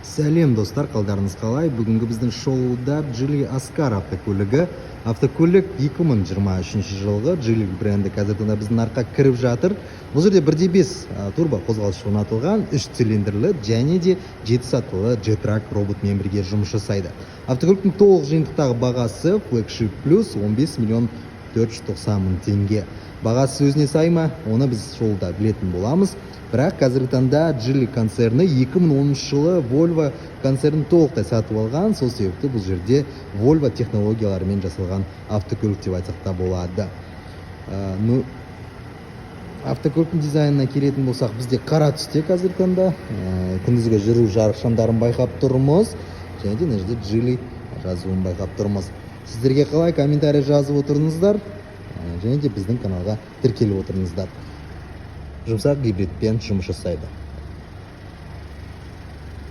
Сәлем достар, қалдарыңыз қалай? Бүгінгі біздің шоуда Geely Ascar автокөлігі. Автокөлік 2023 жылғы Geely бренді қазірден біздің нарыққа кіріп жатыр. Бұл жерде 1.5 турбо қозғалышы орнатылған, 3 цилиндрлі және де 7 сатылы G-Track роботмен бірге жұмыс жасайды. Автокөліктің толық жиынтықтағы бағасы Flagship Plus 15 миллион 490 мың теңге. Бағасы өзіне сай ма? Оны біз шоуда білетін боламыз. Бірақ қазіргі таңда Geely концерні 2010 жылы Volvo концернін толықтай сатып алған. Сол себепті бұл жерде Volvo технологияларымен жасалған автокөлік деп айтсақ та болады. Автокөліктің дизайнына келетін болсақ, бізде қара түсте қазіргі таңда күндізгі жүру жарық шамдарын байқап тұрмыз. Және де мына жерде Geely жазуын байқап тұрмыз. Сіздерге қалай? Комментарий жазып отырыңыздар. Және де біздің каналға тіркеліп отырыңыздар. Жұмсақ гибридпен жұмыс жасайды.